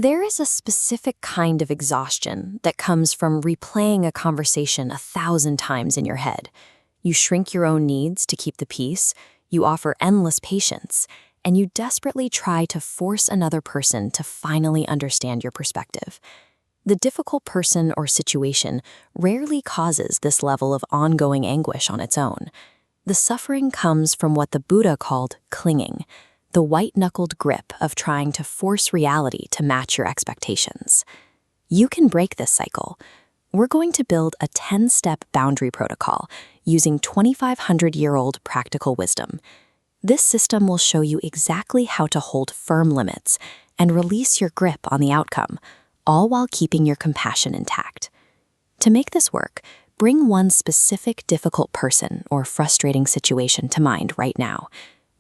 There is a specific kind of exhaustion that comes from replaying a conversation 1,000 times in your head. You shrink your own needs to keep the peace, you offer endless patience, and you desperately try to force another person to finally understand your perspective. The difficult person or situation rarely causes this level of ongoing anguish on its own. The suffering comes from what the Buddha called clinging, the white-knuckled grip of trying to force reality to match your expectations. You can break this cycle. We're going to build a 10-step boundary protocol using 2,500-year-old practical wisdom. This system will show you exactly how to hold firm limits and release your grip on the outcome, all while keeping your compassion intact. To make this work, bring one specific difficult person or frustrating situation to mind right now.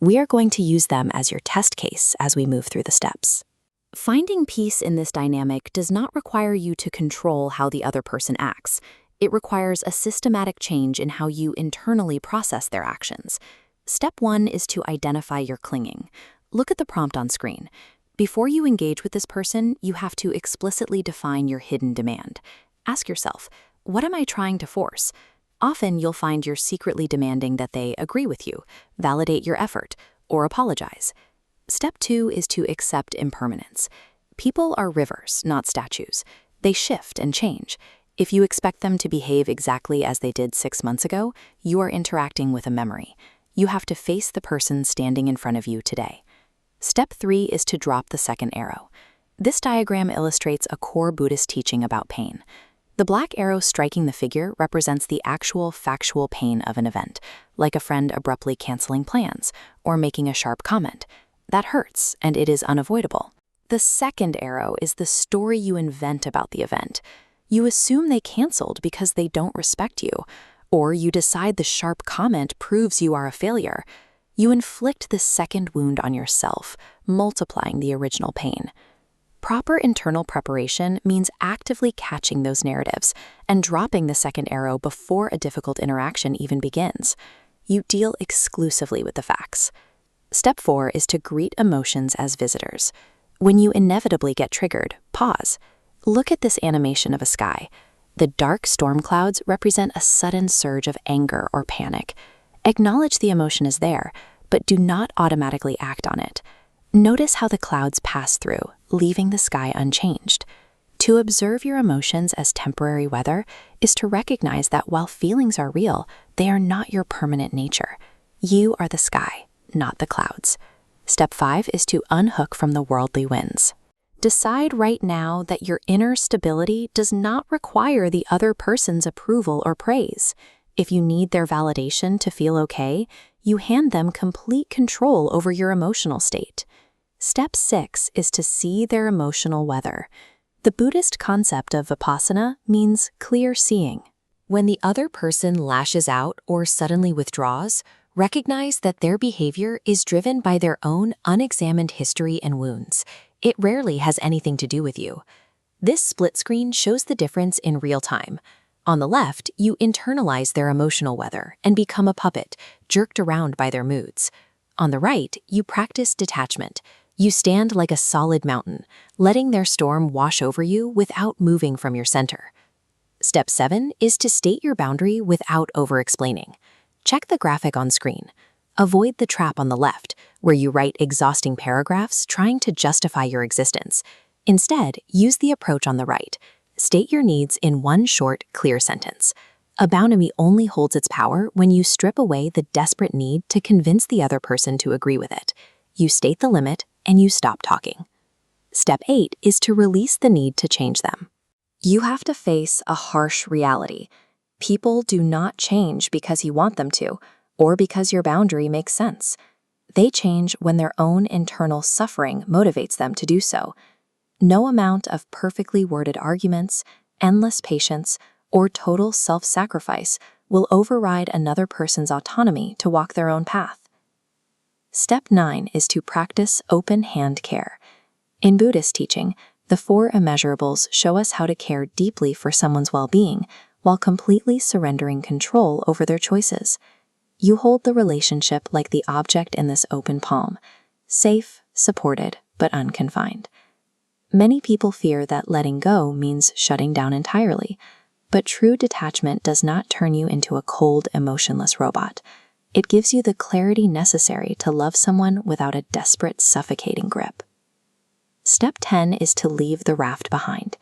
We are going to use them as your test case as we move through the steps. Finding peace in this dynamic does not require you to control how the other person acts. It requires a systematic change in how you internally process their actions. Step 1 is to identify your clinging. Look at the prompt on screen. Before you engage with this person, you have to explicitly define your hidden demand. Ask yourself, what am I trying to force? Often you'll find you're secretly demanding that they agree with you, validate your effort, or apologize. Step 2 is to accept impermanence. People are rivers, not statues. They shift and change. If you expect them to behave exactly as they did 6 months ago, you are interacting with a memory. You have to face the person standing in front of you today. Step 3 is to drop the second arrow. This diagram illustrates a core Buddhist teaching about pain. The black arrow striking the figure represents the actual factual pain of an event, like a friend abruptly canceling plans or making a sharp comment. That hurts, and it is unavoidable. The second arrow is the story you invent about the event. You assume they canceled because they don't respect you, or you decide the sharp comment proves you are a failure. You inflict the second wound on yourself, multiplying the original pain. Proper internal preparation means actively catching those narratives and dropping the second arrow before a difficult interaction even begins. You deal exclusively with the facts. Step 4 is to greet emotions as visitors. When you inevitably get triggered, pause. Look at this animation of a sky. The dark storm clouds represent a sudden surge of anger or panic. Acknowledge the emotion is there, but do not automatically act on it. Notice how the clouds pass through, leaving the sky unchanged. To observe your emotions as temporary weather is to recognize that while feelings are real, they are not your permanent nature. You are the sky, not the clouds. Step 5 is to unhook from the worldly winds. Decide right now that your inner stability does not require the other person's approval or praise. If you need their validation to feel okay, you hand them complete control over your emotional state. Step 6 is to see their emotional weather. The Buddhist concept of vipassana means clear seeing. When the other person lashes out or suddenly withdraws, recognize that their behavior is driven by their own unexamined history and wounds. It rarely has anything to do with you. This split screen shows the difference in real time. On the left, you internalize their emotional weather and become a puppet, jerked around by their moods. On the right, you practice detachment. You stand like a solid mountain, letting their storm wash over you without moving from your center. Step 7 is to state your boundary without over-explaining. Check the graphic on screen. Avoid the trap on the left, where you write exhausting paragraphs trying to justify your existence. Instead, use the approach on the right. State your needs in one short, clear sentence. A boundary only holds its power when you strip away the desperate need to convince the other person to agree with it. You state the limit, and you stop talking. Step 8 is to release the need to change them. You have to face a harsh reality. People do not change because you want them to, or because your boundary makes sense. They change when their own internal suffering motivates them to do so. No amount of perfectly worded arguments, endless patience, or total self-sacrifice will override another person's autonomy to walk their own path. Step 9 is to practice open hand care. In Buddhist teaching, the 4 immeasurables show us how to care deeply for someone's well-being while completely surrendering control over their choices. You hold the relationship like the object in this open palm, safe, supported, but unconfined. Many people fear that letting go means shutting down entirely, but true detachment does not turn you into a cold, emotionless robot. It gives you the clarity necessary to love someone without a desperate, suffocating grip. Step 10 is to leave the raft behind.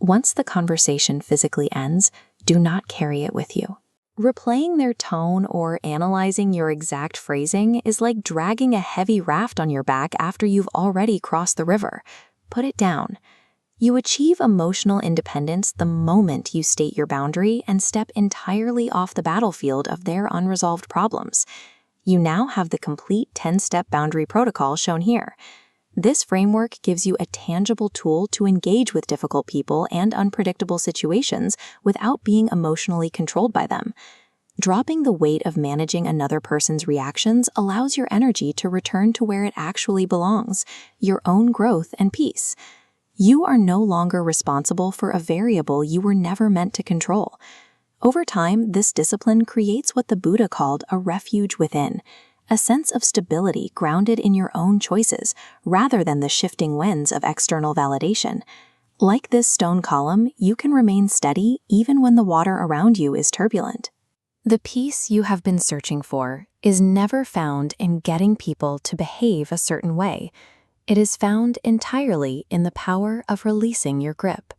Once the conversation physically ends, do not carry it with you. Replaying their tone or analyzing your exact phrasing is like dragging a heavy raft on your back after you've already crossed the river. Put it down. You achieve emotional independence the moment you state your boundary and step entirely off the battlefield of their unresolved problems. You now have the complete 10-step boundary protocol shown here. This framework gives you a tangible tool to engage with difficult people and unpredictable situations without being emotionally controlled by them. Dropping the weight of managing another person's reactions allows your energy to return to where it actually belongs, your own growth and peace. You are no longer responsible for a variable you were never meant to control. Over time, this discipline creates what the Buddha called a refuge within, a sense of stability grounded in your own choices rather than the shifting winds of external validation. Like this stone column, you can remain steady even when the water around you is turbulent. The peace you have been searching for is never found in getting people to behave a certain way. It is found entirely in the power of releasing your grip.